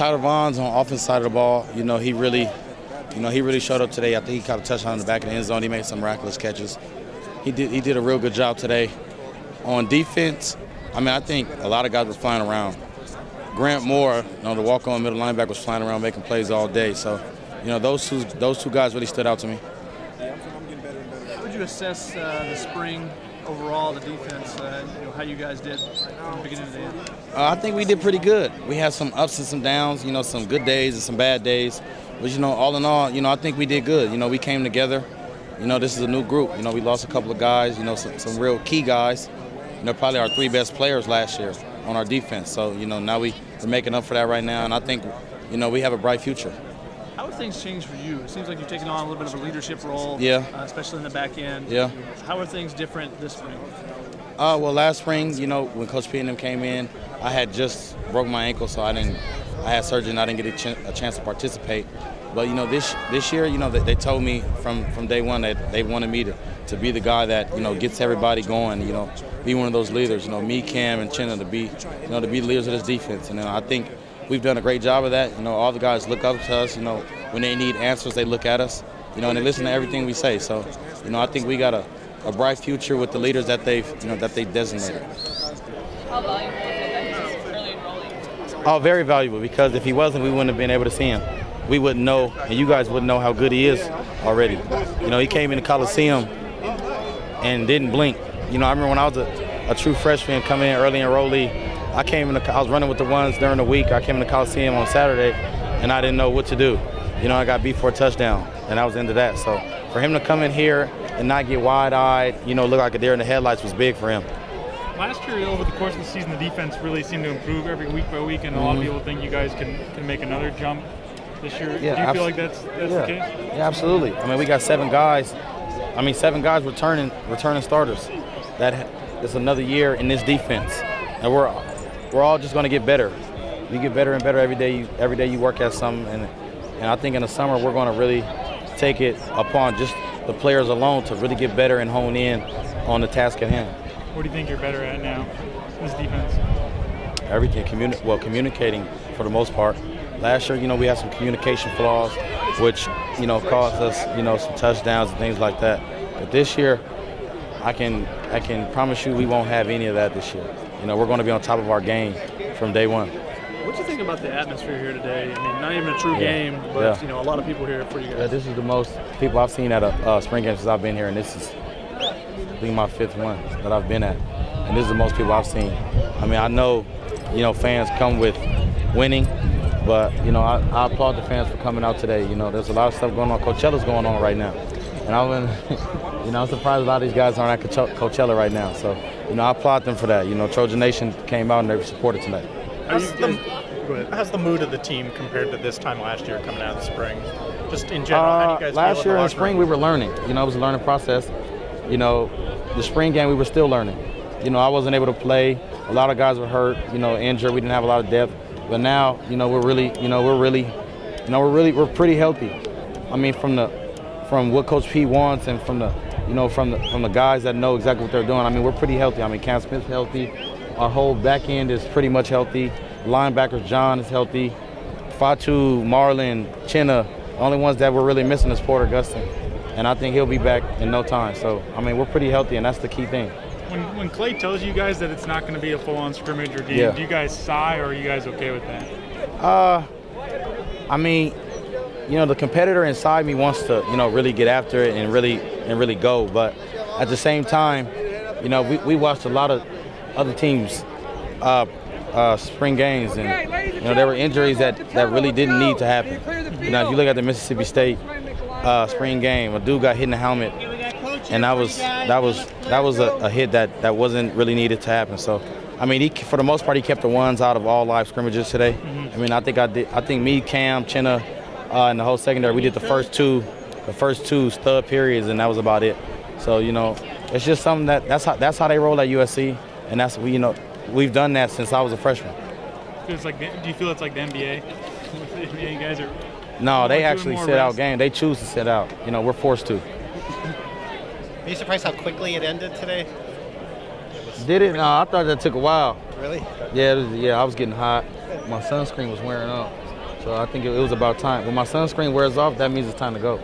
Tyler Vaughn's on the offensive side of the ball. He really showed up today. I think he caught a touchdown in the back of the end zone. He made some miraculous catches. He did a real good job today. On defense, I think a lot of guys were flying around. Grant Moore, the walk-on middle linebacker, was flying around making plays all day. So, those two guys really stood out to me. How would you assess the spring overall, the defense, how you guys did from the beginning to the end? I think we did pretty good. We had some ups and some downs, some good days and some bad days. But, all in all, I think we did good. We came together. This is a new group. We lost a couple of guys, some real key guys. Probably our 3 best players last year on our defense. So, now we're making up for that right now. And I think, we have a bright future. How have things changed for you? It seems like you've taken on a little bit of a leadership role, especially in the back end. Yeah. How are things different this spring? Well, last spring, when Coach P and them came in, I had just broke my ankle, so I had surgery and I didn't get a chance to participate. But, this year, they told me from day one that they wanted me to be the guy that, gets everybody going, be one of those leaders, me, Cam, and Chinna to be the leaders of this defense. And I think we've done a great job of that. All the guys look up to us. When they need answers, they look at us, and they listen to everything we say. So, I think we got a bright future with the leaders that they've designated. How valuable is it that he's early enrolling? Oh, very valuable, because if he wasn't, we wouldn't have been able to see him. We wouldn't know, and you guys wouldn't know how good he is already. He came in the Coliseum and didn't blink. I remember when I was a true freshman coming in early enrollee, I was running with the ones during the week. I came in the Coliseum on Saturday, and I didn't know what to do. I got beat for a touchdown, and I was into that. So for him to come in here and not get wide-eyed, look like a deer in the headlights was big for him. Last year, over the course of the season, the defense really seemed to improve every week by week, and a lot of people think you guys can make another jump this year. Yeah, do you feel like that's the case? Yeah, absolutely. We got 7 guys. 7 guys returning starters. That is another year in this defense, and we're all just going to get better. You get better and better every day. Every day you work at something, and I think in the summer we're going to really take it upon just the players alone to really get better and hone in on the task at hand. What do you think you're better at now, this defense? Everything. Communicating for the most part. Last year, we had some communication flaws, which, caused us, some touchdowns and things like that. But this year, I can promise you we won't have any of that this year. We're going to be on top of our game from day one. What do you think about the atmosphere here today? Not even a true game, but a lot of people here for you guys. Yeah, this is the most people I've seen at a spring game since I've been here, and this is I think my 5th one that I've been at, and this is the most people I've seen. I know, fans come with winning, but I applaud the fans for coming out today. There's a lot of stuff going on. Coachella's going on right now, and I'm surprised a lot of these guys aren't at Coachella right now. So I applaud them for that. Trojan Nation came out and they supported tonight. How's the mood of the team compared to this time last year coming out of the spring? Just in general, how do you guys feel last year in the spring room? we were learning. It was a learning process. The spring game we were still learning. I wasn't able to play. A lot of guys were hurt. Injured. We didn't have a lot of depth. But now, we're pretty healthy. From what Coach P wants and from the guys that know exactly what they're doing. We're pretty healthy. Cam Smith's healthy. Our whole back end is pretty much healthy. Linebackers, John is healthy. Fatu, Marlon, Chinna, the only ones that we're really missing is Porter Gustin. And I think he'll be back in no time. So, we're pretty healthy, and that's the key thing. When Clay tells you guys that it's not going to be a full-on scrimmage or game, do you guys sigh, or are you guys okay with that? The competitor inside me wants to, really get after it and really go. But at the same time, we watched a lot of other teams spring games, and there were injuries that really didn't need to happen. If you look at the Mississippi State spring game, a dude got hit in the helmet, and that was a hit that wasn't really needed to happen. So, for the most part, he kept the ones out of all live scrimmages today. I think me, Cam, Chinna, and the whole secondary, we did the first two stud periods, and that was about it. So, it's just something that's how they roll at USC, and that's we've done that since I was a freshman. Do you feel it's like the NBA? The NBA guys are. No, they actually sit out game. They choose to sit out. We're forced to. Are you surprised how quickly it ended today? Did it? No, I thought that took a while. Really? Yeah, I was getting hot. my sunscreen was wearing off. So I think it was about time. When my sunscreen wears off, that means it's time to go.